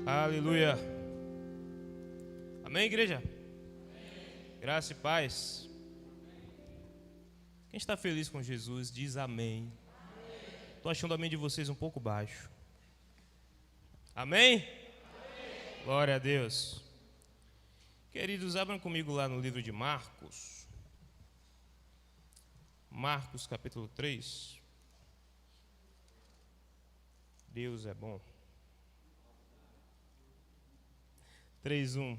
Aleluia. Amém, igreja? Amém. Graça e paz. Quem está feliz com Jesus, diz amém. Estou achando o amém de vocês um pouco baixo. Amém? Amém? Glória a Deus. Queridos, abram comigo lá no livro de Marcos. Marcos capítulo 3. Deus é bom. 3:1.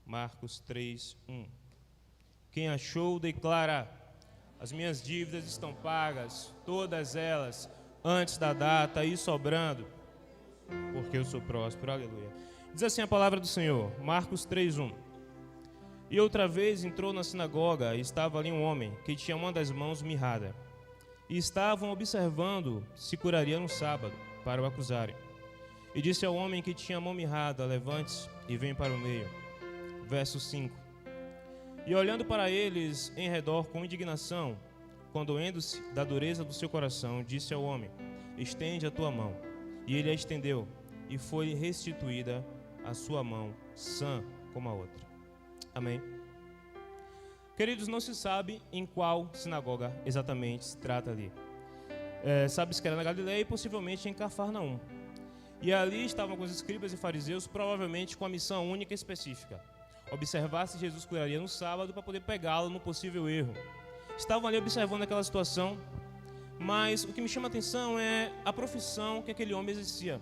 Marcos 3:1. Quem achou, declara: as minhas dívidas estão pagas, todas elas, antes da data e sobrando, porque eu sou próspero. Aleluia. Diz assim a palavra do Senhor, Marcos 3:1. E outra vez entrou na sinagoga e estava ali um homem que tinha uma das mãos mirrada. E estavam observando se curaria no sábado, para o acusarem. E disse ao homem que tinha a mão mirrada: levante-se e vem para o meio. Verso 5. E olhando para eles em redor com indignação, condoendo-se da dureza do seu coração, disse ao homem: estende a tua mão. E ele a estendeu, e foi restituída a sua mão, sã como a outra. Amém. Queridos, não se sabe em qual sinagoga exatamente se trata ali. Sabe-se que era na Galileia e possivelmente em Cafarnaum. E ali estavam alguns escribas e fariseus, provavelmente com a missão única e específica: observar se Jesus curaria no sábado para poder pegá-lo no possível erro. Estavam ali observando aquela situação, mas o que me chama a atenção é a profissão que aquele homem exercia.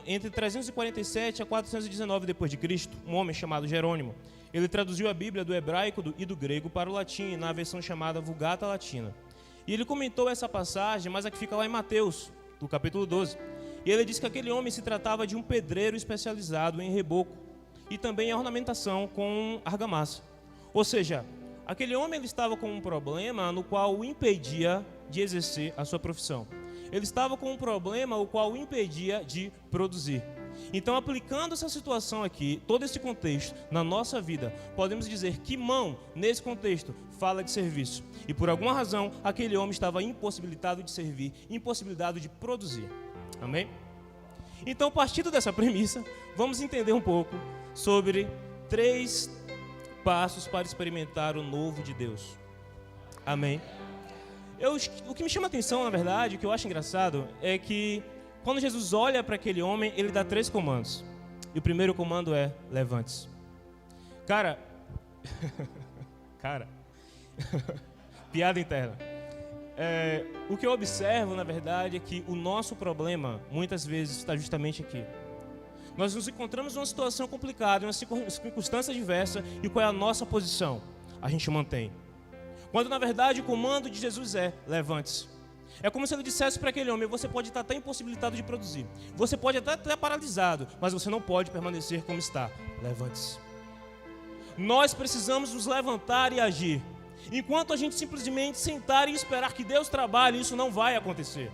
Entre 347 a 419 d.C., um homem chamado Jerônimo, ele traduziu a Bíblia do hebraico e do grego para o latim, na versão chamada Vulgata Latina. E ele comentou essa passagem, mas a que fica lá em Mateus, do capítulo 12. E ele disse que aquele homem se tratava de um pedreiro especializado em reboco e também em ornamentação com argamassa. Ou seja, aquele homem ele estava com um problema no qual o impedia de exercer a sua profissão. Ele estava com um problema o qual o impedia de produzir. Então, aplicando essa situação aqui, todo esse contexto na nossa vida, podemos dizer que mão, nesse contexto, fala de serviço. E por alguma razão, aquele homem estava impossibilitado de servir, impossibilitado de produzir. Amém? Então, partindo dessa premissa, vamos entender um pouco sobre 3 passos para experimentar o novo de Deus. Amém? O que me chama a atenção, na verdade, o que eu acho engraçado, é que quando Jesus olha para aquele homem, ele dá 3 comandos. E o primeiro comando é: levante-se. Cara, piada interna. O que eu observo, na verdade, é que o nosso problema, muitas vezes, está justamente aqui. Nós nos encontramos numa situação complicada, numa circunstância diversa, e qual é a nossa posição? A gente mantém. Quando, na verdade, o comando de Jesus é: levante-se. É como se ele dissesse para aquele homem: você pode estar até impossibilitado de produzir, você pode até estar paralisado, mas você não pode permanecer como está. Levante-se. Nós precisamos nos levantar e agir. Enquanto a gente simplesmente sentar e esperar que Deus trabalhe, isso não vai acontecer.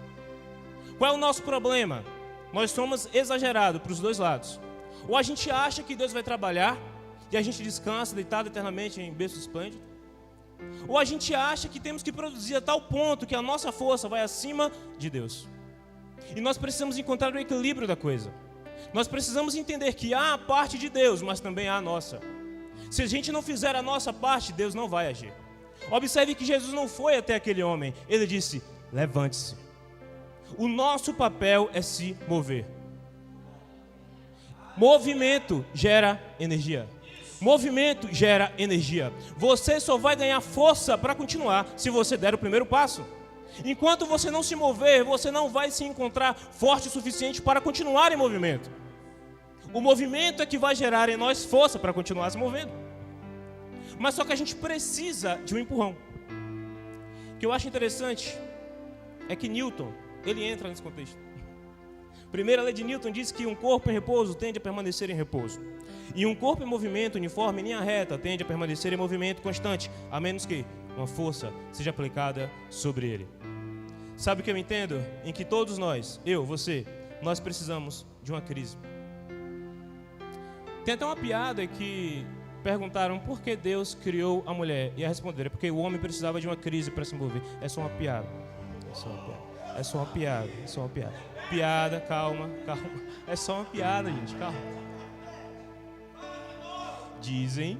Qual é o nosso problema? Nós somos exagerados para os dois lados. Ou a gente acha que Deus vai trabalhar e a gente descansa deitado eternamente em berço esplêndido, ou a gente acha que temos que produzir a tal ponto que a nossa força vai acima de Deus. E nós precisamos encontrar o equilíbrio da coisa. Nós precisamos entender que há a parte de Deus, mas também há a nossa. Se a gente não fizer a nossa parte, Deus não vai agir. Observe que Jesus não foi até aquele homem. Ele disse: levante-se. O nosso papel é se mover. Movimento gera energia. Movimento gera energia. Você só vai ganhar força para continuar se você der o primeiro passo. Enquanto você não se mover, você não vai se encontrar forte o suficiente para continuar em movimento. O movimento é que vai gerar em nós força para continuar se movendo. Mas só que a gente precisa de um empurrão. O que eu acho interessante é que Newton, ele entra nesse contexto. Primeira lei de Newton diz que um corpo em repouso tende a permanecer em repouso. E um corpo em movimento uniforme, em linha reta, tende a permanecer em movimento constante, a menos que uma força seja aplicada sobre ele. Sabe o que eu entendo? Em que todos nós, eu, você, nós precisamos de uma crise. Tem até uma piada que perguntaram por que Deus criou a mulher. E a responder é porque o homem precisava de uma crise para se mover. É só uma piada. É só uma piada. É só uma piada, é só uma piada. Piada, calma. É só uma piada, gente, calma. Dizem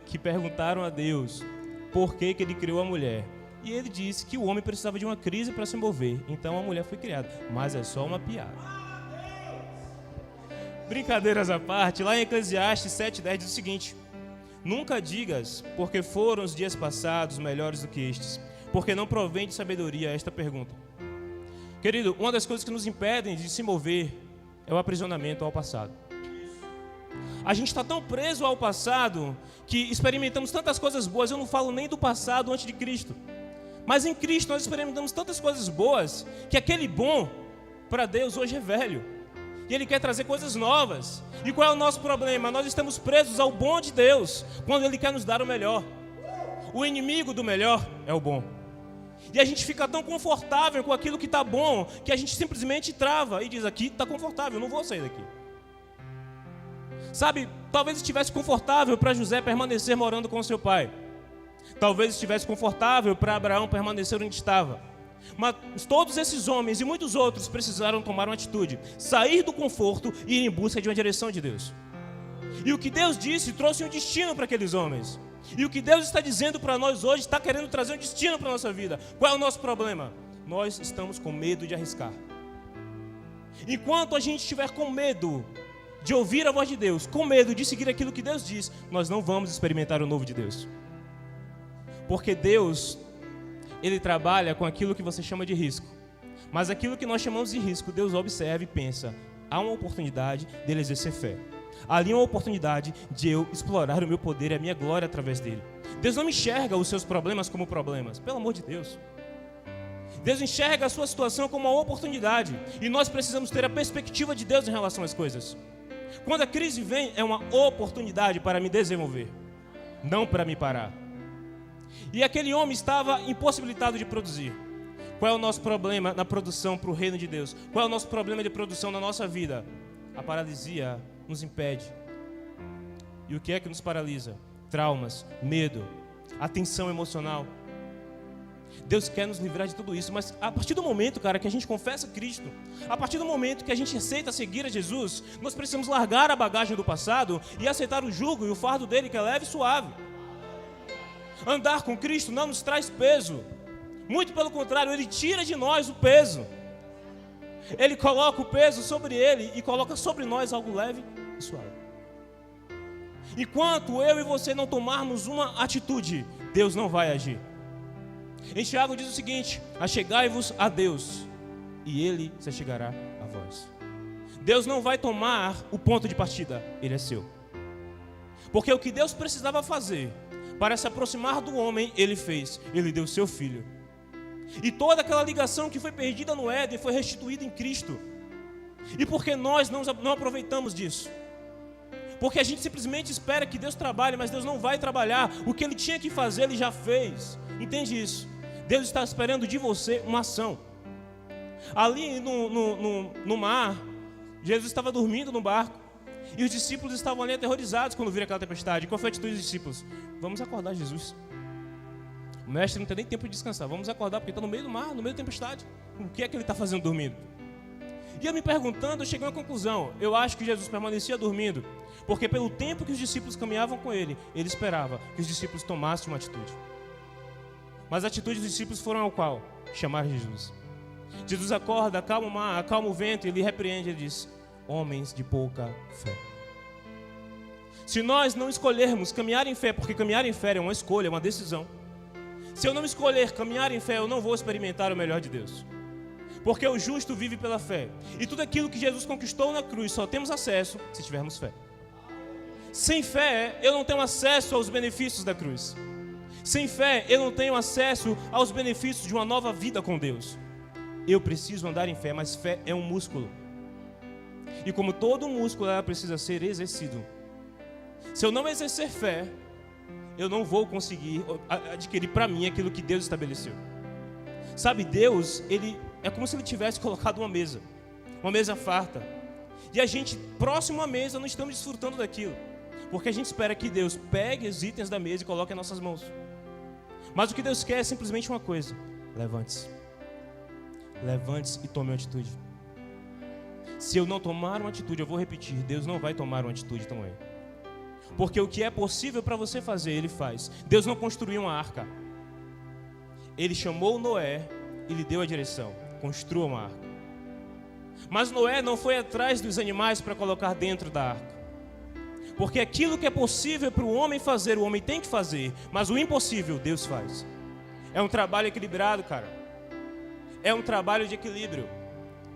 que perguntaram a Deus por que ele criou a mulher. E ele disse que o homem precisava de uma crise para se mover. Então a mulher foi criada. Mas é só uma piada. Brincadeiras à parte, lá em Eclesiastes 7:10 diz o seguinte: nunca digas, porque foram os dias passados melhores do que estes, porque não provém de sabedoria esta pergunta. Querido, uma das coisas que nos impedem de se mover é o aprisionamento ao passado. A gente está tão preso ao passado que experimentamos tantas coisas boas. Eu não falo nem do passado antes de Cristo, mas em Cristo nós experimentamos tantas coisas boas que aquele bom para Deus hoje é velho e Ele quer trazer coisas novas. E qual é o nosso problema? Nós estamos presos ao bom de Deus quando Ele quer nos dar o melhor. O inimigo do melhor é o bom. E a gente fica tão confortável com aquilo que está bom que a gente simplesmente trava e diz: aqui está confortável, eu não vou sair daqui. Sabe, talvez estivesse confortável para José permanecer morando com seu pai. Talvez estivesse confortável para Abraão permanecer onde estava. Mas todos esses homens e muitos outros precisaram tomar uma atitude, sair do conforto e ir em busca de uma direção de Deus. E o que Deus disse trouxe um destino para aqueles homens. E o que Deus está dizendo para nós hoje está querendo trazer um destino para a nossa vida. Qual é o nosso problema? Nós estamos com medo de arriscar. Enquanto a gente estiver com medo de ouvir a voz de Deus, com medo de seguir aquilo que Deus diz, nós não vamos experimentar o novo de Deus. Porque Deus, Ele trabalha com aquilo que você chama de risco. Mas aquilo que nós chamamos de risco, Deus observa e pensa: há uma oportunidade dele exercer fé. Ali uma oportunidade de eu explorar o meu poder e a minha glória através dele. Deus não enxerga os seus problemas como problemas, pelo amor de Deus. Deus enxerga a sua situação como uma oportunidade. E nós precisamos ter a perspectiva de Deus em relação às coisas. Quando a crise vem, é uma oportunidade para me desenvolver, não para me parar. E aquele homem estava impossibilitado de produzir. Qual é o nosso problema na produção para o reino de Deus? Qual é o nosso problema de produção na nossa vida? A paralisia nos impede. E o que é que nos paralisa? Traumas, medo, a tensão emocional. Deus quer nos livrar de tudo isso, mas a partir do momento, cara, que a gente confessa Cristo, a partir do momento que a gente aceita seguir a Jesus, nós precisamos largar a bagagem do passado e aceitar o jugo e o fardo dele, que é leve e suave. Andar com Cristo não nos traz peso, muito pelo contrário, Ele tira de nós o peso. Ele coloca o peso sobre Ele e coloca sobre nós algo leve e suave. Enquanto eu e você não tomarmos uma atitude, Deus não vai agir. Em Tiago diz o seguinte: achegai-vos a Deus, e Ele se achegará a vós. Deus não vai tomar o ponto de partida, Ele é seu. Porque o que Deus precisava fazer para se aproximar do homem, Ele fez. Ele deu seu Filho. E toda aquela ligação que foi perdida no Éden foi restituída em Cristo. E por que nós não aproveitamos disso? Porque a gente simplesmente espera que Deus trabalhe, mas Deus não vai trabalhar. O que Ele tinha que fazer, Ele já fez. Entende isso? Deus está esperando de você uma ação. Ali no mar, Jesus estava dormindo no barco. E os discípulos estavam ali aterrorizados quando viram aquela tempestade. Qual foi a atitude dos discípulos? Vamos acordar Jesus. O mestre não tem nem tempo de descansar. Vamos acordar porque está no meio do mar, no meio da tempestade. O que é que ele está fazendo dormindo? E eu me perguntando, eu cheguei a uma conclusão. Eu acho que Jesus permanecia dormindo porque pelo tempo que os discípulos caminhavam com ele, ele esperava que os discípulos tomassem uma atitude. Mas a atitude dos discípulos foram ao qual? Chamar Jesus. Jesus acorda, acalma o mar, acalma o vento, ele repreende, ele diz: homens de pouca fé. Se nós não escolhermos caminhar em fé, porque caminhar em fé é uma escolha, é uma decisão. Se eu não escolher caminhar em fé, eu não vou experimentar o melhor de Deus. Porque o justo vive pela fé. E tudo aquilo que Jesus conquistou na cruz só temos acesso se tivermos fé. Sem fé, eu não tenho acesso aos benefícios da cruz. Sem fé, eu não tenho acesso aos benefícios de uma nova vida com Deus. Eu preciso andar em fé, mas fé é um músculo. E como todo músculo, ela precisa ser exercido. Se eu não exercer fé, eu não vou conseguir adquirir para mim aquilo que Deus estabeleceu. Sabe, Deus, Ele é como se Ele tivesse colocado uma mesa farta. E a gente, próximo à mesa, não estamos desfrutando daquilo. Porque a gente espera que Deus pegue os itens da mesa e coloque em nossas mãos. Mas o que Deus quer é simplesmente uma coisa: levante-se. levante-se e tome uma atitude. Se eu não tomar uma atitude, eu vou repetir, Deus não vai tomar uma atitude também. Porque o que é possível para você fazer, Ele faz. Deus não construiu uma arca. Ele chamou Noé e lhe deu a direção. Construa uma arca. Mas Noé não foi atrás dos animais para colocar dentro da arca. Porque aquilo que é possível para o homem fazer, o homem tem que fazer. Mas o impossível, Deus faz. É um trabalho equilibrado, cara. É um trabalho de equilíbrio.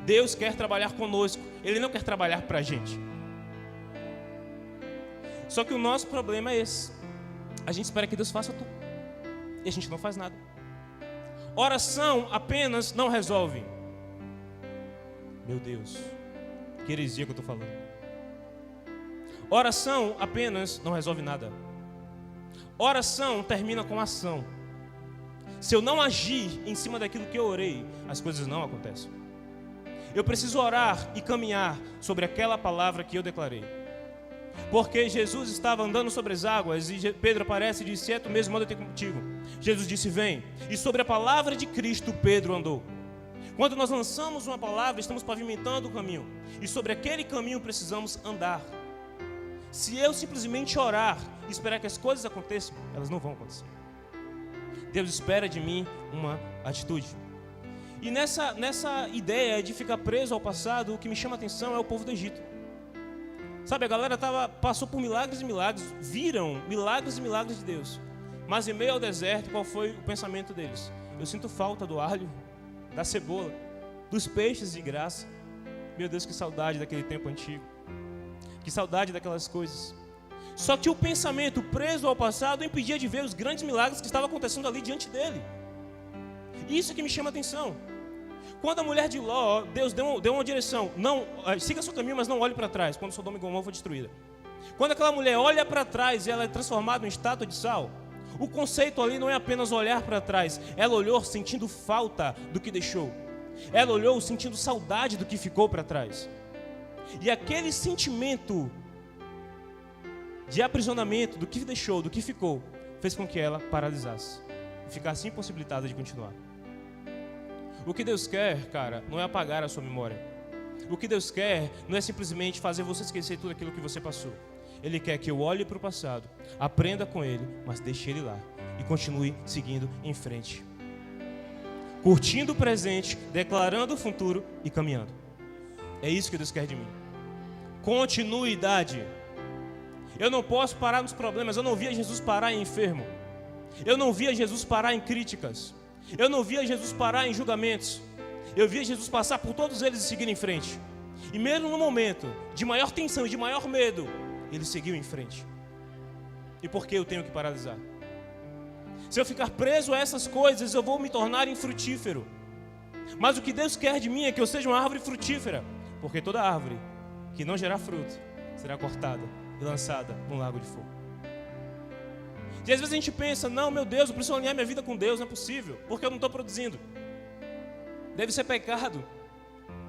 Deus quer trabalhar conosco. Ele não quer trabalhar para a gente. Só que o nosso problema é esse. A gente espera que Deus faça tudo. E a gente não faz nada. Oração apenas não resolve. Meu Deus, que heresia que eu estou falando. Oração apenas não resolve nada. Oração termina com ação. Se eu não agir em cima daquilo que eu orei, as coisas não acontecem. Eu preciso orar e caminhar sobre aquela palavra que eu declarei. Porque Jesus estava andando sobre as águas e Pedro aparece e disse: é tu mesmo, manda eu ter contigo. Jesus disse: vem. E sobre a palavra de Cristo Pedro andou. Quando nós lançamos uma palavra, estamos pavimentando o caminho. E sobre aquele caminho precisamos andar. Se eu simplesmente orar e esperar que as coisas aconteçam, elas não vão acontecer. Deus espera de mim uma atitude. E nessa ideia de ficar preso ao passado, o que me chama a atenção é o povo do Egito. Sabe, a galera passou por milagres e milagres, viram milagres e milagres de Deus. Mas em meio ao deserto, qual foi o pensamento deles? Eu sinto falta do alho, da cebola, dos peixes de graça. Meu Deus, que saudade daquele tempo antigo. Que saudade daquelas coisas. Só que o pensamento preso ao passado impedia de ver os grandes milagres que estavam acontecendo ali diante dele. Isso que me chama a atenção. Quando a mulher de Ló, Deus deu uma direção: não, siga seu caminho, mas não olhe para trás. Quando Sodoma e Gomorra foi destruída. Quando aquela mulher olha para trás e ela é transformada em estátua de sal, o conceito ali não é apenas olhar para trás. Ela olhou sentindo falta do que deixou. Ela olhou sentindo saudade do que ficou para trás. E aquele sentimento de aprisionamento do que deixou, do que ficou, fez com que ela paralisasse e ficasse impossibilitada de continuar. O que Deus quer, cara, não é apagar a sua memória. O que Deus quer não é simplesmente fazer você esquecer tudo aquilo que você passou. Ele quer que eu olhe para o passado, aprenda com ele, mas deixe ele lá e continue seguindo em frente. Curtindo o presente, declarando o futuro e caminhando. É isso que Deus quer de mim. Continuidade. Eu não posso parar nos problemas. Eu não via Jesus parar em enfermo. Eu não via Jesus parar em críticas. Eu não via Jesus parar em julgamentos. Eu via Jesus passar por todos eles e seguir em frente. E mesmo no momento de maior tensão e de maior medo, ele seguiu em frente. E por que eu tenho que paralisar? Se eu ficar preso a essas coisas, eu vou me tornar infrutífero. Mas o que Deus quer de mim é que eu seja uma árvore frutífera. Porque toda árvore que não gerar fruto será cortada e lançada num lago de fogo. E às vezes a gente pensa: não, meu Deus, eu preciso alinhar minha vida com Deus. Não é possível, porque eu não estou produzindo. Deve ser pecado.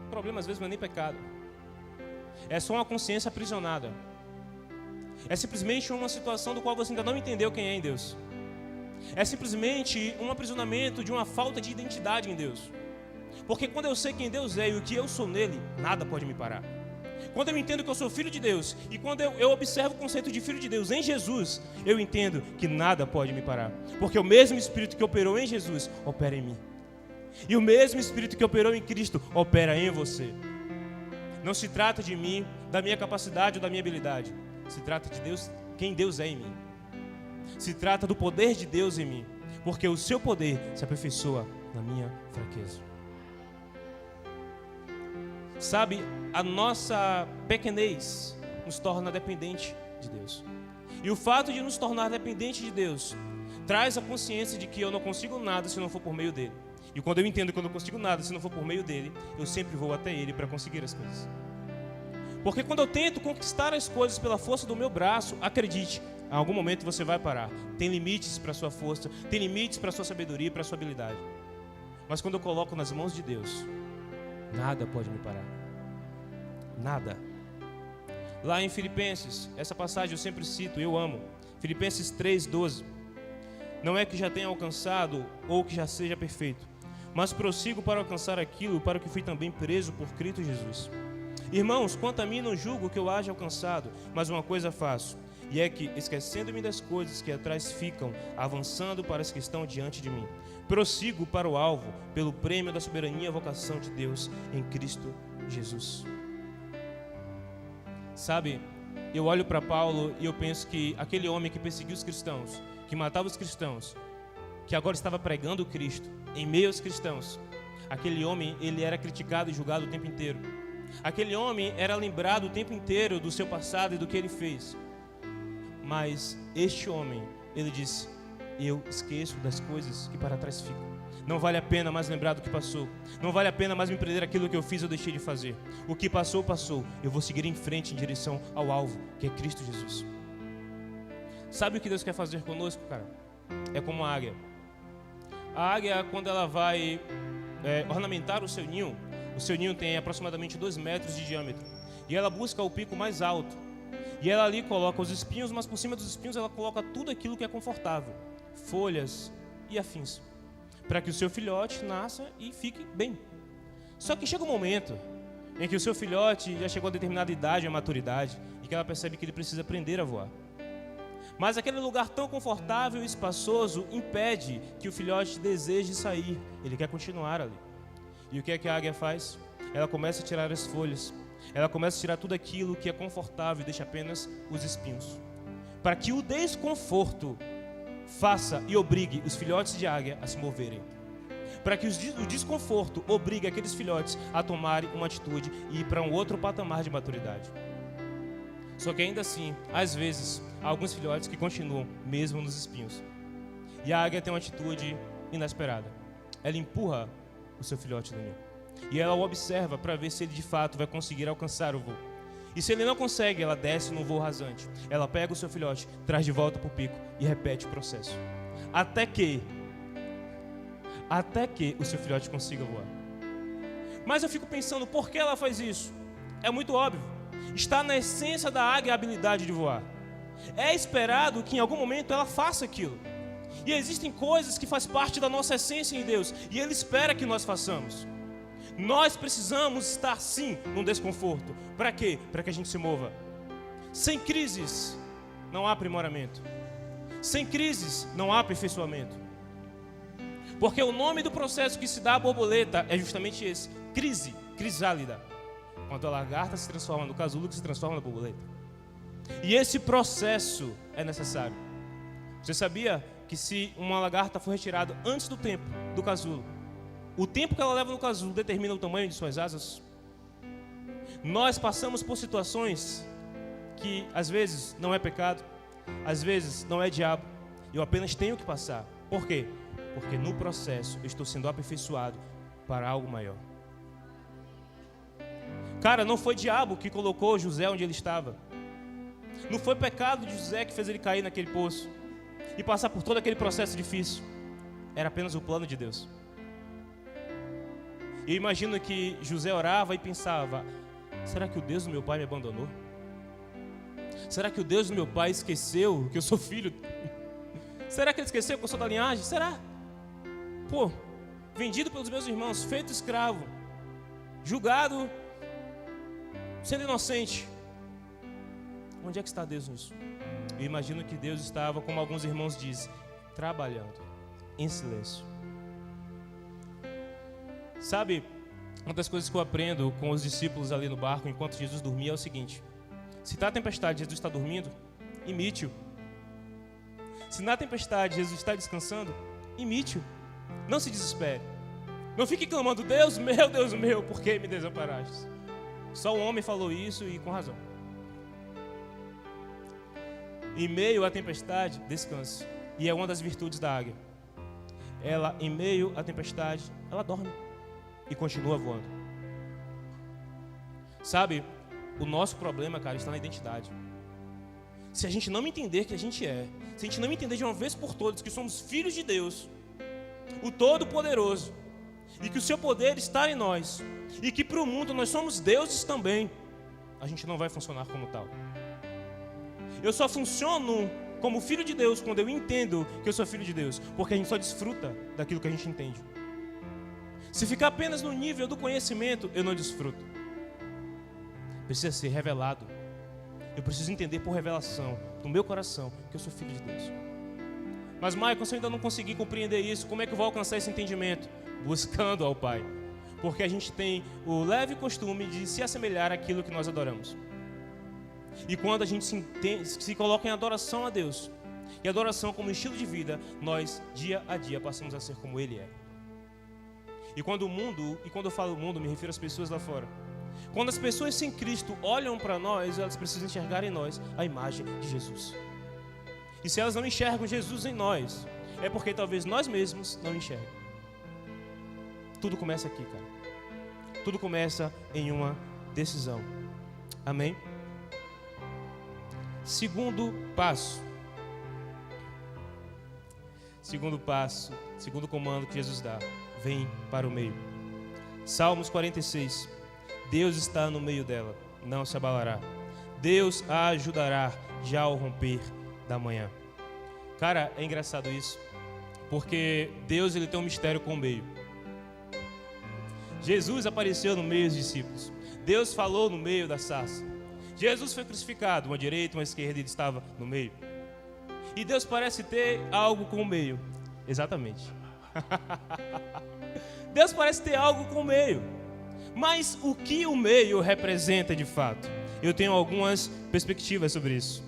O problema às vezes não é nem pecado. É só uma consciência aprisionada. É simplesmente uma situação do qual você ainda não entendeu quem é em Deus. É simplesmente um aprisionamento de uma falta de identidade em Deus. Porque quando eu sei quem Deus é e o que eu sou nele, nada pode me parar. Quando eu entendo que eu sou filho de Deus e quando eu observo o conceito de filho de Deus em Jesus, eu entendo que nada pode me parar. Porque o mesmo Espírito que operou em Jesus opera em mim. E o mesmo Espírito que operou em Cristo opera em você. Não se trata de mim, da minha capacidade ou da minha habilidade. Se trata de Deus, quem Deus é em mim. Se trata do poder de Deus em mim. Porque o seu poder se aperfeiçoa na minha fraqueza. Sabe, a nossa pequenez nos torna dependente de Deus. E o fato de nos tornar dependente de Deus traz a consciência de que eu não consigo nada se não for por meio dele. E quando eu entendo que eu não consigo nada se não for por meio dele, eu sempre vou até ele para conseguir as coisas. Porque quando eu tento conquistar as coisas pela força do meu braço, acredite, em algum momento você vai parar. Tem limites para a sua força, tem limites para a sua sabedoria, para a sua habilidade. Mas quando eu coloco nas mãos de Deus, nada pode me parar. Nada. Lá em Filipenses, essa passagem eu sempre cito, eu amo. Filipenses 3:12. Não é que já tenha alcançado ou que já seja perfeito, mas prossigo para alcançar aquilo para o que fui também preso por Cristo Jesus. Irmãos, quanto a mim, não julgo que eu haja alcançado, mas uma coisa faço, e é que, esquecendo-me das coisas que atrás ficam, avançando para as que estão diante de mim, prossigo para o alvo, pelo prêmio da soberania e vocação de Deus em Cristo Jesus. Sabe, eu olho para Paulo e eu penso que aquele homem que perseguiu os cristãos, que matava os cristãos, que agora estava pregando Cristo em meio aos cristãos, aquele homem, ele era criticado e julgado o tempo inteiro. Aquele homem era lembrado o tempo inteiro do seu passado e do que ele fez. Mas este homem, ele disse: eu esqueço das coisas que para trás ficam. Não vale a pena mais lembrar do que passou. Não vale a pena mais me prender aquilo que eu fiz ou deixei de fazer. O que passou, passou. Eu vou seguir em frente em direção ao alvo, que é Cristo Jesus. Sabe o que Deus quer fazer conosco, cara? É como a águia. A águia, quando ela vai ornamentar o seu ninho tem aproximadamente 2 metros de diâmetro. E ela busca o pico mais alto. E ela ali coloca os espinhos, mas por cima dos espinhos ela coloca tudo aquilo que é confortável. Folhas e afins. Para que o seu filhote nasça e fique bem. Só que chega um momento em que o seu filhote já chegou a determinada idade, a maturidade, e que ela percebe que ele precisa aprender a voar. Mas aquele lugar tão confortável e espaçoso impede que o filhote deseje sair. Ele quer continuar ali. E o que é que a águia faz? Ela começa a tirar as folhas. Ela começa a tirar tudo aquilo que é confortável e deixa apenas os espinhos. Para que o desconforto faça e obrigue os filhotes de águia a se moverem. Para que o desconforto obrigue aqueles filhotes a tomarem uma atitude e ir para um outro patamar de maturidade. Só que ainda assim, às vezes, há alguns filhotes que continuam mesmo nos espinhos. E a águia tem uma atitude inesperada. Ela empurra o seu filhote no ninho. E ela o observa para ver se ele de fato vai conseguir alcançar o voo. E se ele não consegue, ela desce num voo rasante. Ela pega o seu filhote, traz de volta para o pico e repete o processo. Até que o seu filhote consiga voar. Mas eu fico pensando, por que ela faz isso? É muito óbvio. Está na essência da águia a habilidade de voar. É esperado que em algum momento ela faça aquilo. E existem coisas que fazem parte da nossa essência em Deus, e Ele espera que nós façamos. Nós precisamos estar sim num desconforto. Para quê? Para que a gente se mova. Sem crises não há aprimoramento. Sem crises não há aperfeiçoamento. Porque o nome do processo que se dá à borboleta é justamente esse: crise, crisálida. Quando a lagarta se transforma no casulo, que se transforma na borboleta. E esse processo é necessário. Você sabia que se uma lagarta for retirada antes do tempo do casulo, o tempo que ela leva no casulo determina o tamanho de suas asas? Nós passamos por situações que às vezes não é pecado, às vezes não é diabo. Eu apenas tenho que passar. Por quê? Porque no processo eu estou sendo aperfeiçoado para algo maior. Cara, não foi diabo que colocou José onde ele estava. Não foi pecado de José que fez ele cair naquele poço e passar por todo aquele processo difícil. Era apenas o plano de Deus. E eu imagino que José orava e pensava: será que o Deus do meu pai me abandonou? Será que o Deus do meu pai esqueceu que eu sou filho? Será que ele esqueceu que eu sou da linhagem? Será? Pô, vendido pelos meus irmãos, feito escravo, julgado, sendo inocente. Onde é que está Deus nisso? Eu imagino que Deus estava, como alguns irmãos dizem, trabalhando em silêncio. Sabe, uma das coisas que eu aprendo com os discípulos ali no barco enquanto Jesus dormia é o seguinte: se está tempestade e Jesus está dormindo, imite-o. Se na tempestade Jesus está descansando, imite-o. Não se desespere. Não fique clamando: Deus meu, por que me desamparaste? Só o homem falou isso e com razão. Em meio à tempestade, descanse. E é uma das virtudes da águia. Ela, em meio à tempestade, ela dorme e continua voando. Sabe, o nosso problema, cara, está na identidade. Se a gente não entender que a gente é, se a gente não entender de uma vez por todas que somos filhos de Deus, o Todo-Poderoso, e que o seu poder está em nós, e que para o mundo nós somos deuses também, a gente não vai funcionar como tal. Eu só funciono como filho de Deus quando eu entendo que eu sou filho de Deus, porque a gente só desfruta daquilo que a gente entende. Se ficar apenas no nível do conhecimento, eu não desfruto. Precisa ser revelado. Eu preciso entender por revelação do meu coração que eu sou filho de Deus. Mas, Michael, se eu ainda não conseguir compreender isso, como é que eu vou alcançar esse entendimento? Buscando ao Pai. Porque a gente tem o leve costume de se assemelhar àquilo que nós adoramos. E quando a gente se coloca em adoração a Deus, e adoração como estilo de vida, nós, dia a dia, passamos a ser como Ele é. E quando o mundo, e quando eu falo mundo, me refiro às pessoas lá fora. Quando as pessoas sem Cristo olham para nós, elas precisam enxergar em nós a imagem de Jesus. E se elas não enxergam Jesus em nós, é porque talvez nós mesmos não enxerguem. Tudo começa aqui, cara. Tudo começa em uma decisão. Amém? Segundo passo. Segundo passo, segundo comando que Jesus dá. Vem para o meio. Salmos 46. Deus está no meio dela, não se abalará. Deus a ajudará já ao romper da manhã. Cara, é engraçado isso, porque Deus, ele tem um mistério com o meio. Jesus apareceu no meio dos discípulos. Deus falou no meio da sarça. Jesus foi crucificado, uma direita, uma esquerda, ele estava no meio. E Deus parece ter algo com o meio. Exatamente. Deus parece ter algo com o meio. Mas o que o meio representa de fato? Eu tenho algumas perspectivas sobre isso.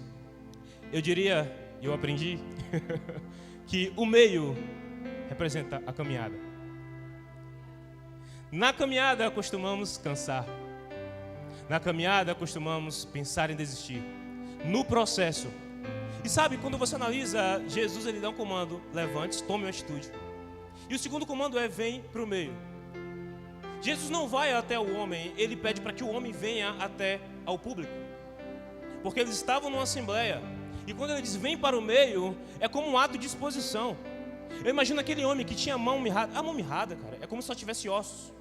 Eu diria, eu aprendi, que o meio representa a caminhada. Na caminhada costumamos cansar. Na caminhada costumamos pensar em desistir. No processo. E sabe, quando você analisa, Jesus, ele dá um comando: levante-se, tome uma atitude. E o segundo comando é: vem para o meio. Jesus não vai até o homem, ele pede para que o homem venha até ao público. Porque eles estavam numa assembleia. E quando ele diz vem para o meio, é como um ato de exposição. Eu imagino aquele homem que tinha a mão mirrada. A mão mirrada, cara, é como se só tivesse ossos.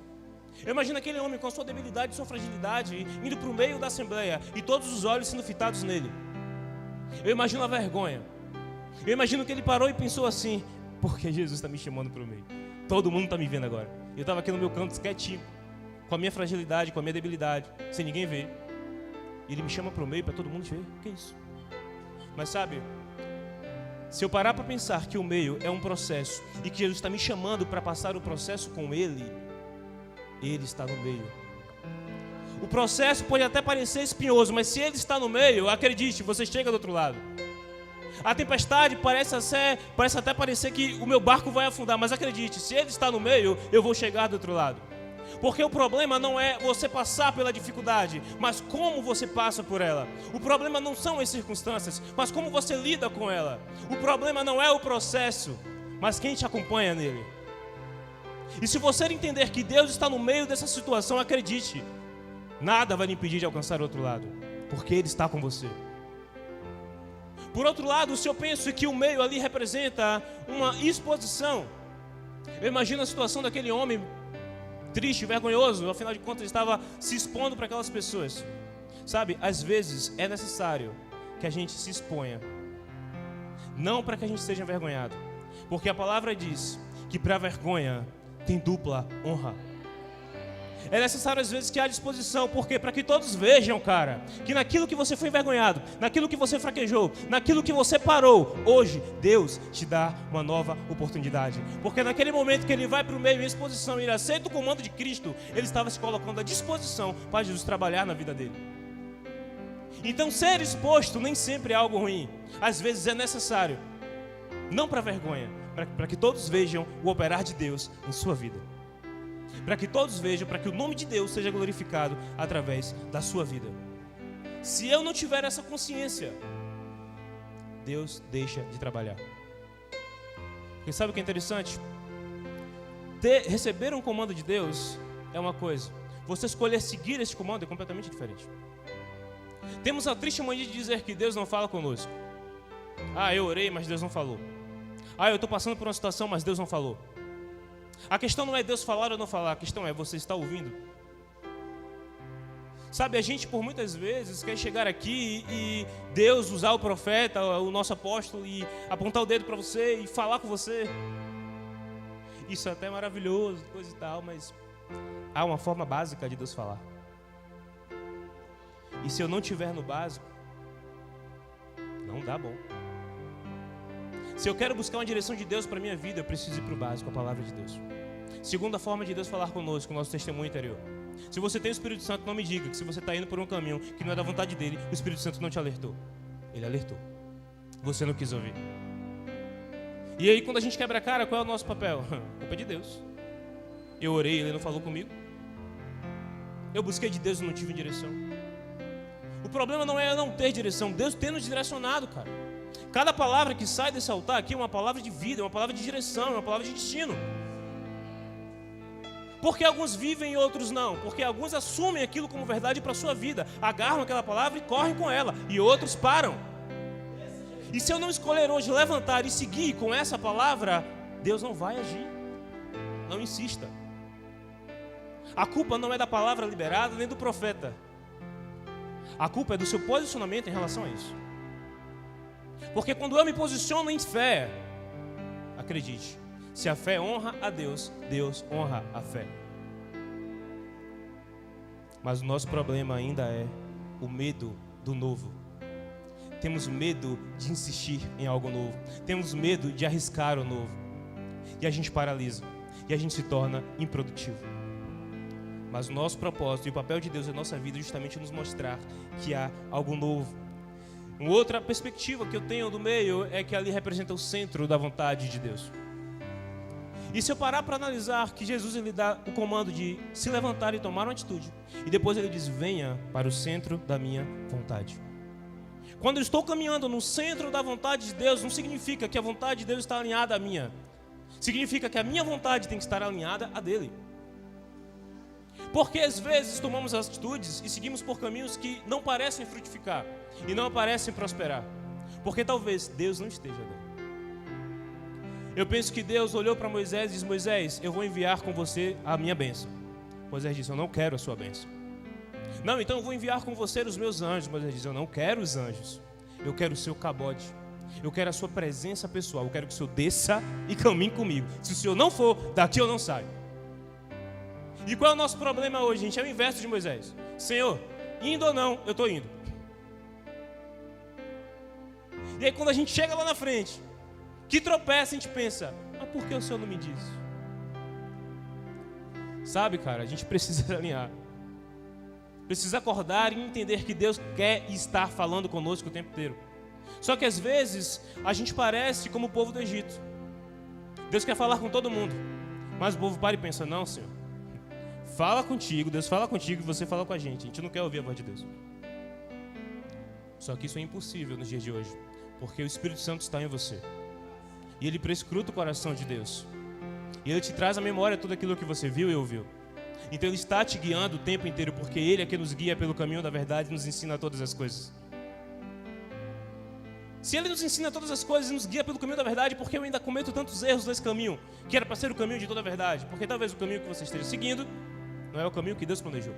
Eu imagino aquele homem com a sua debilidade e sua fragilidade indo para o meio da assembleia e todos os olhos sendo fitados nele. Eu imagino a vergonha. Eu imagino que ele parou e pensou assim: por que Jesus está me chamando para o meio? Todo mundo está me vendo agora. Eu estava aqui no meu canto quietinho, com a minha fragilidade, com a minha debilidade, sem ninguém ver. E ele me chama para o meio para todo mundo ver. O que é isso? Mas sabe, se eu parar para pensar que o meio é um processo e que Jesus está me chamando para passar o processo com Ele, Ele está no meio. O processo pode até parecer espinhoso, mas se Ele está no meio, acredite, você chega do outro lado. A tempestade parece até parecer que o meu barco vai afundar, mas acredite, se Ele está no meio, eu vou chegar do outro lado. Porque o problema não é você passar pela dificuldade, mas como você passa por ela. O problema não são as circunstâncias, mas como você lida com ela. O problema não é o processo, mas quem te acompanha nele. E se você entender que Deus está no meio dessa situação, acredite, nada vai lhe impedir de alcançar o outro lado, porque Ele está com você. Por outro lado, se eu penso que o meio ali representa uma exposição, eu imagino a situação daquele homem triste, vergonhoso, afinal de contas ele estava se expondo para aquelas pessoas. Sabe, às vezes é necessário que a gente se exponha, não para que a gente seja envergonhado, porque a palavra diz que para a vergonha tem dupla honra. É necessário às vezes que há disposição, porque para que todos vejam, cara, que naquilo que você foi envergonhado, naquilo que você fraquejou, naquilo que você parou, hoje Deus te dá uma nova oportunidade. Porque naquele momento que ele vai para o meio em exposição e ele aceita o comando de Cristo, ele estava se colocando à disposição para Jesus trabalhar na vida dele. Então ser exposto nem sempre é algo ruim. Às vezes é necessário, não para vergonha, para que todos vejam o operar de Deus em sua vida. Para que todos vejam, para que o nome de Deus seja glorificado através da sua vida. Se eu não tiver essa consciência, Deus deixa de trabalhar. Porque sabe o que é interessante? Receber um comando de Deus é uma coisa, você escolher seguir esse comando é completamente diferente. Temos a triste mania de dizer que Deus não fala conosco. Ah, eu orei, mas Deus não falou. Ah, eu estou passando por uma situação, mas Deus não falou. A questão não é Deus falar ou não falar, a questão é você estar ouvindo. Sabe, a gente por muitas vezes quer chegar aqui e Deus usar o profeta, o nosso apóstolo, e apontar o dedo para você e falar com você. Isso até é maravilhoso, coisa e tal, mas há uma forma básica de Deus falar. E se eu não tiver no básico, não dá bom. Se eu quero buscar uma direção de Deus para a minha vida, eu preciso ir para o básico, a palavra de Deus. Segunda forma de Deus falar conosco, o nosso testemunho interior. Se você tem o Espírito Santo, não me diga que se você está indo por um caminho que não é da vontade dele, o Espírito Santo não te alertou. Ele alertou. Você não quis ouvir. E aí, quando a gente quebra a cara, qual é o nosso papel? A culpa é de Deus. Eu orei, ele não falou comigo. Eu busquei de Deus e não tive direção. O problema não é eu não ter direção, Deus tem nos direcionado, cara. Cada palavra que sai desse altar aqui é uma palavra de vida, é uma palavra de direção, é uma palavra de destino. Porque alguns vivem e outros não. Porque alguns assumem aquilo como verdade para a sua vida, agarram aquela palavra e correm com ela, e outros param. E se eu não escolher hoje levantar e seguir com essa palavra, Deus não vai agir. Não insista. A culpa não é da palavra liberada nem do profeta. A culpa é do seu posicionamento em relação a isso. Porque quando eu me posiciono em fé, acredite, se a fé honra a Deus, Deus honra a fé. Mas o nosso problema ainda é o medo do novo. Temos medo de insistir em algo novo. Temos medo de arriscar o novo. E a gente paralisa. E a gente se torna improdutivo. Mas o nosso propósito e o papel de Deus na nossa vida é justamente nos mostrar que há algo novo. Uma outra perspectiva que eu tenho do meio é que ali representa o centro da vontade de Deus. E se eu parar para analisar que Jesus ele dá o comando de se levantar e tomar uma atitude, e depois ele diz, venha para o centro da minha vontade. Quando eu estou caminhando no centro da vontade de Deus, não significa que a vontade de Deus está alinhada à minha. Significa que a minha vontade tem que estar alinhada à dele. Porque às vezes tomamos atitudes e seguimos por caminhos que não parecem frutificar e não parecem prosperar. Porque talvez Deus não esteja dentro. Eu penso que Deus olhou para Moisés e disse, Moisés, eu vou enviar com você a minha bênção. Moisés disse, eu não quero a sua bênção. Não, então eu vou enviar com você os meus anjos. Moisés disse, eu não quero os anjos. Eu quero o seu cabode. Eu quero a sua presença pessoal. Eu quero que o Senhor desça e caminhe comigo. Se o Senhor não for, daqui eu não saio. E qual é o nosso problema hoje, gente? É o inverso de Moisés. Senhor, indo ou não, eu estou indo. E aí quando a gente chega lá na frente, que tropeça, a gente pensa, mas por que o Senhor não me diz? Sabe, cara, a gente precisa alinhar. Precisa acordar e entender que Deus quer estar falando conosco o tempo inteiro. Só que às vezes a gente parece como o povo do Egito. Deus quer falar com todo mundo, mas o povo para e pensa, não, Senhor. Fala contigo, Deus fala contigo e você fala com a gente não quer ouvir a voz de Deus. Só que isso é impossível nos dias de hoje, porque o Espírito Santo está em você. E ele prescruta o coração de Deus. E ele te traz à memória tudo aquilo que você viu e ouviu. Então ele está te guiando o tempo inteiro, porque ele é que nos guia pelo caminho da verdade e nos ensina todas as coisas. Se ele nos ensina todas as coisas e nos guia pelo caminho da verdade, por que eu ainda cometo tantos erros nesse caminho, que era para ser o caminho de toda a verdade? Porque talvez o caminho que você esteja seguindo não é o caminho que Deus planejou.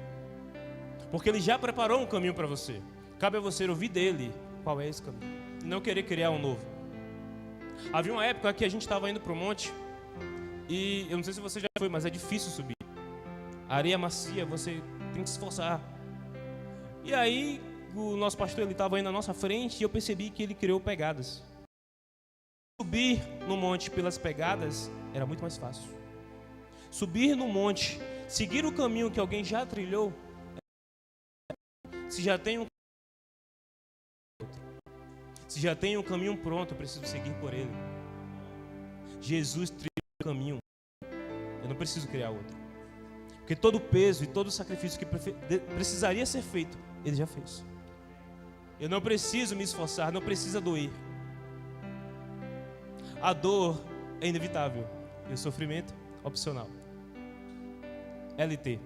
Porque ele já preparou um caminho para você. Cabe a você ouvir dele qual é esse caminho. E não querer criar um novo. Havia uma época que a gente estava indo para o monte. E eu não sei se você já foi, mas é difícil subir. A areia macia, você tem que se esforçar. E aí, o nosso pastor estava aí na nossa frente e eu percebi que ele criou pegadas. Subir no monte pelas pegadas era muito mais fácil. Subir no monte, seguir o caminho que alguém já trilhou, se já tem um caminho pronto, eu preciso seguir por ele. Jesus trilhou o caminho, eu não preciso criar outro. Porque todo o peso e todo o sacrifício que precisaria ser feito, ele já fez. Eu não preciso me esforçar, não precisa doer. A dor é inevitável e o sofrimento opcional. LT.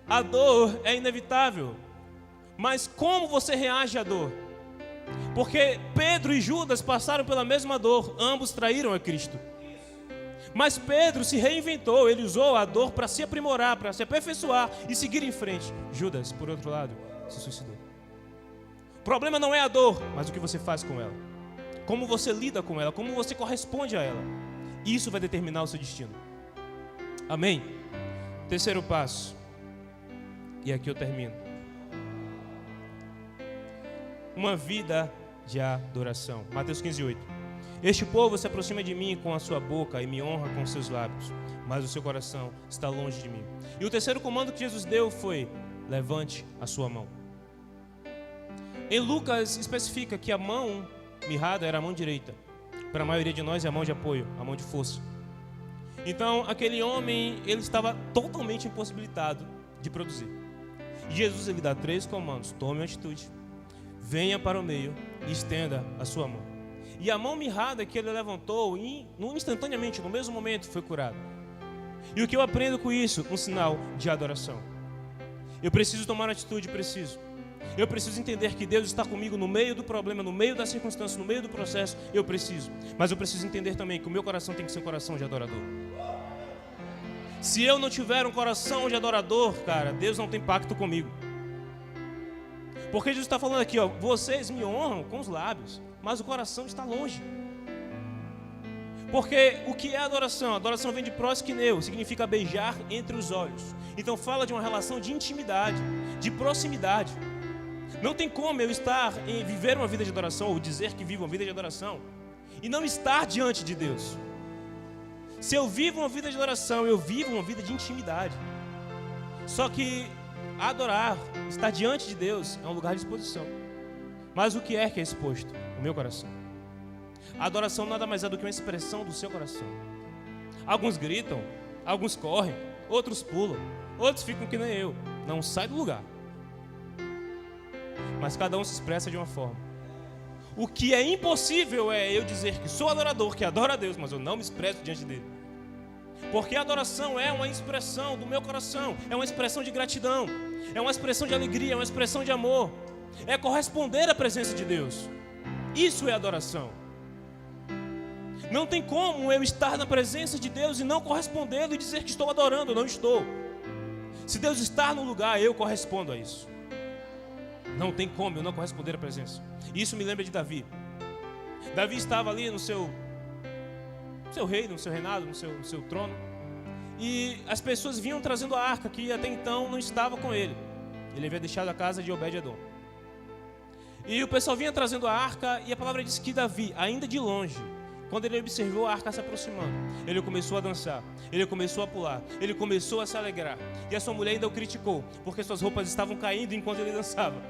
A dor é inevitável, mas como você reage à dor? Porque Pedro e Judas passaram pela mesma dor, ambos traíram a Cristo. Mas Pedro se reinventou, ele usou a dor para se aprimorar, para se aperfeiçoar e seguir em frente. Judas, por outro lado, se suicidou. O problema não é a dor, mas o que você faz com ela. como você lida com ela, como você corresponde a ela. Isso vai determinar o seu destino. Amém? Terceiro passo, e aqui eu termino. Uma vida de adoração. Mateus 15:8. Este povo se aproxima de mim com a sua boca e me honra com os seus lábios, mas o seu coração está longe de mim. E o terceiro comando que Jesus deu foi: levante a sua mão. Em Lucas especifica que a mão mirrada era a mão direita. Para a maioria de nós é a mão de apoio, a mão de força. Então aquele homem, ele estava totalmente impossibilitado de produzir. E Jesus, ele dá 3 comandos: tome uma atitude, venha para o meio e estenda a sua mão. E a mão mirrada que ele levantou, instantaneamente, no mesmo momento, foi curada. E o que eu aprendo com isso? Um sinal de adoração. Eu preciso tomar uma atitude, preciso. Eu preciso entender que Deus está comigo no meio do problema, no meio da circunstância, no meio do processo. Eu preciso. Mas eu preciso entender também que o meu coração tem que ser um coração de adorador. Se eu não tiver um coração de adorador, cara, Deus não tem pacto comigo. Porque Jesus está falando aqui, ó, vocês me honram com os lábios, mas o coração está longe. Porque o que é adoração? Adoração vem de proskineu, significa beijar entre os olhos. Então fala de uma relação de intimidade, de proximidade. Não tem como eu viver uma vida de adoração, ou dizer que vivo uma vida de adoração, e não estar diante de Deus. Se eu vivo uma vida de adoração, eu vivo uma vida de intimidade. Só que adorar, estar diante de Deus, é um lugar de exposição. Mas o que é exposto? O meu coração. A adoração nada mais é do que uma expressão do seu coração. Alguns gritam, alguns correm, outros pulam, outros ficam que nem eu. Não sai do lugar. Mas cada um se expressa de uma forma. O que é impossível é eu dizer que sou adorador, que adoro a Deus, mas eu não me expresso diante dele. Porque a adoração é uma expressão do meu coração, é uma expressão de gratidão, é uma expressão de alegria, é uma expressão de amor, é corresponder à presença de Deus. Isso é adoração. Não tem como eu estar na presença de Deus e não correspondê-lo e dizer que estou adorando. Eu não estou. Se Deus está no lugar, eu correspondo a isso. Não tem como eu não corresponder à presença. Isso me lembra de Davi. Davi estava ali no seu reino, no seu reinado, no seu trono. E as pessoas vinham trazendo a arca, que até então não estava com ele. Ele havia deixado a casa de Obed-edom. E o pessoal vinha trazendo a arca, e a palavra diz que Davi, ainda de longe, quando ele observou a arca se aproximando, ele começou a dançar, ele começou a pular, ele começou a se alegrar. E a sua mulher ainda o criticou, porque suas roupas estavam caindo enquanto ele dançava,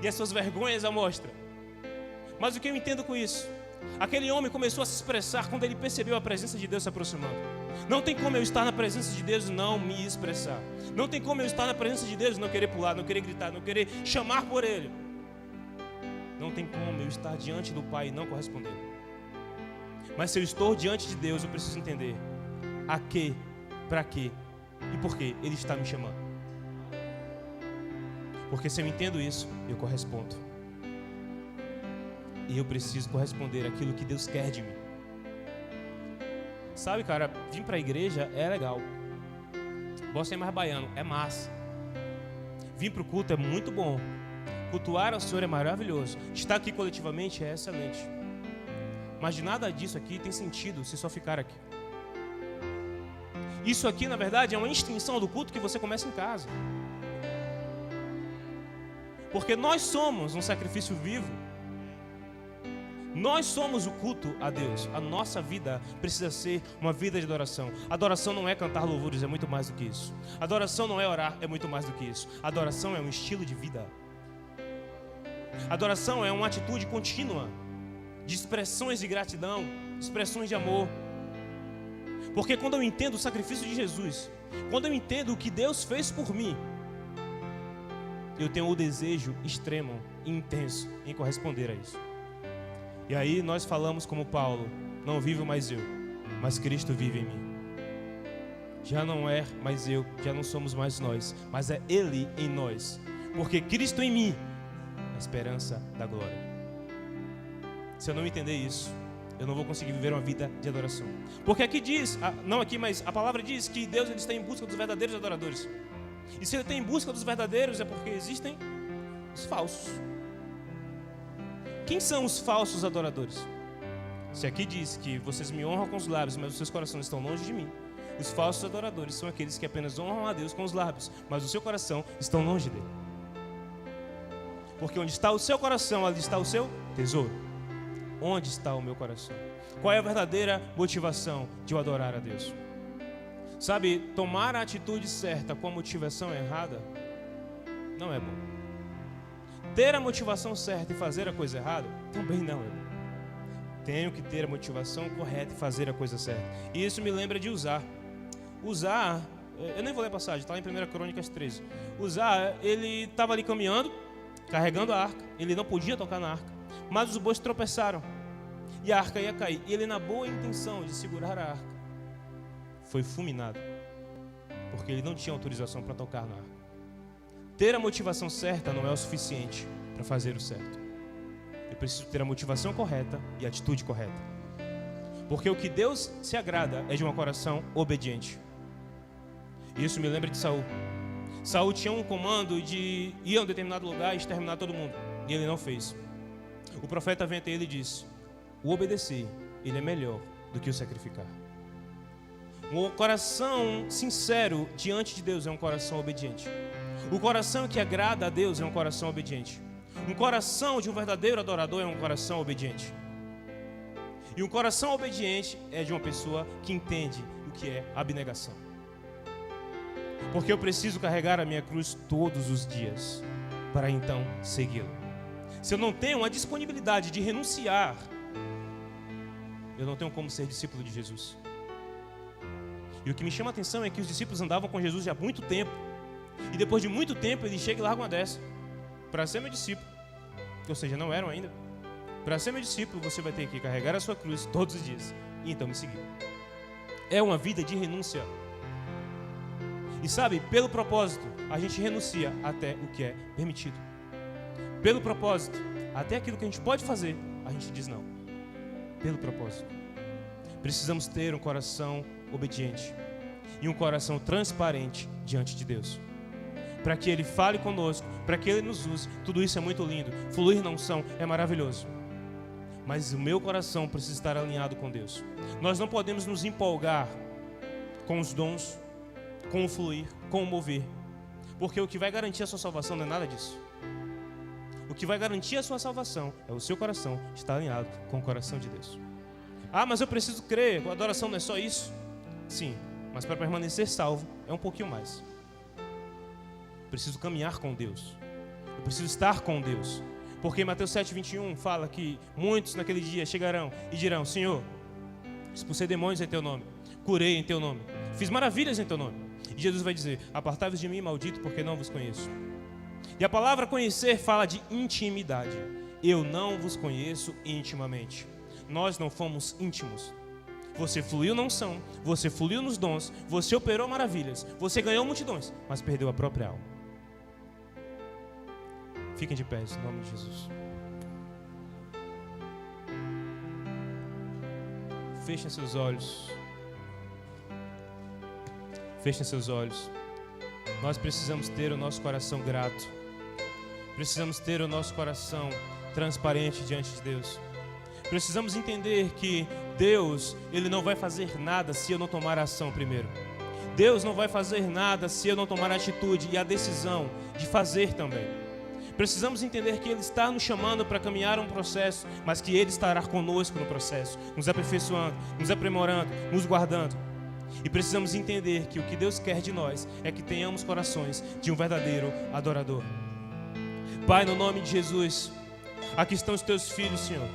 e as suas vergonhas à mostra. Mas o que eu entendo com isso? Aquele homem começou a se expressar quando ele percebeu a presença de Deus se aproximando. Não tem como eu estar na presença de Deus e não me expressar. Não tem como eu estar na presença de Deus e não querer pular, não querer gritar, não querer chamar por Ele. Não tem como eu estar diante do Pai e não corresponder. Mas se eu estou diante de Deus, eu preciso entender a quê, para quê e por que Ele está me chamando. Porque se eu entendo isso, eu correspondo. E eu preciso corresponder àquilo que Deus quer de mim. Sabe, cara, vir para a igreja é legal. Você é mais baiano, é massa. Vir para o culto é muito bom. Cultuar ao Senhor é maravilhoso. Estar aqui coletivamente é excelente. Mas de nada disso aqui tem sentido se só ficar aqui. Isso aqui, na verdade, é uma extensão do culto que você começa em casa. Porque nós somos um sacrifício vivo. Nós somos o culto a Deus. A nossa vida precisa ser uma vida de adoração. Adoração não é cantar louvores, é muito mais do que isso. Adoração não é orar, é muito mais do que isso. Adoração é um estilo de vida. Adoração é uma atitude contínua de expressões de gratidão, expressões de amor. Porque quando eu entendo o sacrifício de Jesus, quando eu entendo o que Deus fez por mim, eu tenho o desejo extremo e intenso em corresponder a isso. E aí nós falamos como Paulo: não vivo mais eu, mas Cristo vive em mim. Já não é mais eu, já não somos mais nós, mas é Ele em nós. Porque Cristo em mim, a esperança da glória. Se eu não entender isso, eu não vou conseguir viver uma vida de adoração. Porque aqui diz, não aqui, mas a palavra diz que Deus ele está em busca dos verdadeiros adoradores. E se Ele está em busca dos verdadeiros, é porque existem os falsos. Quem são os falsos adoradores? Se aqui diz que vocês me honram com os lábios, mas os seus corações estão longe de mim, os falsos adoradores são aqueles que apenas honram a Deus com os lábios, mas o seu coração estão longe dele. Porque onde está o seu coração, ali está o seu tesouro. Onde está o meu coração? Qual é a verdadeira motivação de eu adorar a Deus? Sabe, tomar a atitude certa com a motivação errada não é bom. Ter a motivação certa e fazer a coisa errada também não é bom. Tenho que ter a motivação correta e fazer a coisa certa. E isso me lembra de Uzá. Uzá, eu nem vou ler a passagem, está lá em 1 Crônicas 13. Uzá, ele estava ali caminhando, carregando a arca. Ele não podia tocar na arca, mas os bois tropeçaram e a arca ia cair. E ele, na boa intenção de segurar a arca, foi fulminado, porque ele não tinha autorização para tocar na arca. Ter a motivação certa não é o suficiente para fazer o certo. Eu preciso ter a motivação correta e a atitude correta. Porque o que Deus se agrada é de um coração obediente. Isso me lembra de Saul. Saul tinha um comando de ir a um determinado lugar e exterminar todo mundo, e ele não fez. O profeta vem até ele e diz: o obedecer, ele é melhor do que o sacrificar. Um coração sincero diante de Deus é um coração obediente. O coração que agrada a Deus é um coração obediente. Um coração de um verdadeiro adorador é um coração obediente. E um coração obediente é de uma pessoa que entende o que é abnegação. Porque eu preciso carregar a minha cruz todos os dias para então segui-lo. Se eu não tenho uma disponibilidade de renunciar, eu não tenho como ser discípulo de Jesus. E o que me chama a atenção é que os discípulos andavam com Jesus já há muito tempo. E depois de muito tempo ele chega e larga uma dessa: para ser meu discípulo, ou seja, não eram ainda. Para ser meu discípulo, você vai ter que carregar a sua cruz todos os dias e então me seguir. É uma vida de renúncia. E sabe, pelo propósito, a gente renuncia até o que é permitido. Pelo propósito, até aquilo que a gente pode fazer, a gente diz não. Pelo propósito. Precisamos ter um coração obediente e um coração transparente diante de Deus, para que Ele fale conosco, para que Ele nos use. Tudo isso é muito lindo. Fluir na unção é maravilhoso. Mas o meu coração precisa estar alinhado com Deus. Nós não podemos nos empolgar com os dons, com o fluir, com o mover. Porque o que vai garantir a sua salvação não é nada disso. O que vai garantir a sua salvação é o seu coração estar alinhado com o coração de Deus. Ah, mas eu preciso crer, a adoração não é só isso. Sim, mas para permanecer salvo é um pouquinho mais. Preciso caminhar com Deus. Eu preciso estar com Deus. Porque Mateus 7:21 fala que muitos naquele dia chegarão e dirão: Senhor, expulsei demônios em Teu nome, curei em Teu nome, fiz maravilhas em Teu nome. E Jesus vai dizer: apartai-vos de mim, maldito, porque não vos conheço. E a palavra conhecer fala de intimidade. Eu não vos conheço intimamente. Nós não fomos íntimos. Você fluiu na unção, você fluiu nos dons, você operou maravilhas, você ganhou multidões, mas perdeu a própria alma. Fiquem de pé, em nome de Jesus. Fechem seus olhos. Fechem seus olhos. Nós precisamos ter o nosso coração grato. Precisamos ter o nosso coração transparente diante de Deus. Precisamos entender que Deus, Ele não vai fazer nada se eu não tomar ação primeiro. Deus não vai fazer nada se eu não tomar a atitude e a decisão de fazer também. Precisamos entender que Ele está nos chamando para caminhar um processo, mas que Ele estará conosco no processo, nos aperfeiçoando, nos aprimorando, nos guardando. E precisamos entender que o que Deus quer de nós é que tenhamos corações de um verdadeiro adorador. Pai, no nome de Jesus, aqui estão os Teus filhos, Senhor.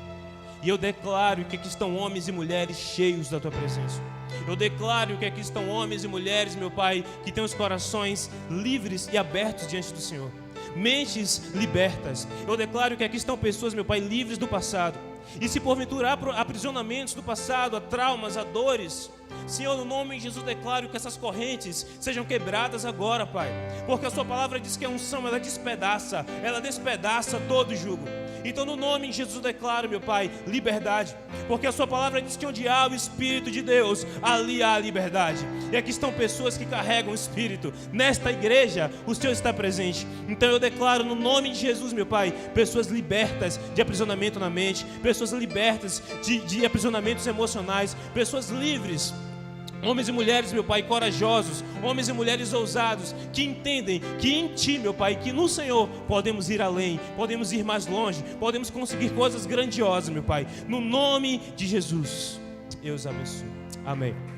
E eu declaro que aqui estão homens e mulheres cheios da Tua presença. Eu declaro que aqui estão homens e mulheres, meu Pai, que têm os corações livres e abertos diante do Senhor. Mentes libertas. Eu declaro que aqui estão pessoas, meu Pai, livres do passado. E se porventura há aprisionamentos do passado, há traumas, há dores, Senhor, no nome de Jesus, declaro que essas correntes sejam quebradas agora, Pai, porque a sua palavra diz que a unção, ela despedaça todo jugo. Então, no nome de Jesus, declaro, meu Pai, liberdade, porque a sua palavra diz que onde há o Espírito de Deus, ali há liberdade. E aqui estão pessoas que carregam o Espírito. Nesta igreja, o Senhor está presente. Então eu declaro no nome de Jesus, meu Pai, pessoas libertas de aprisionamento na mente, pessoas libertas de aprisionamentos emocionais, pessoas livres, homens e mulheres, meu Pai, corajosos, homens e mulheres ousados, que entendem que em Ti, meu Pai, que no Senhor podemos ir além, podemos ir mais longe, podemos conseguir coisas grandiosas, meu Pai. No nome de Jesus, eu os abençoo. Amém.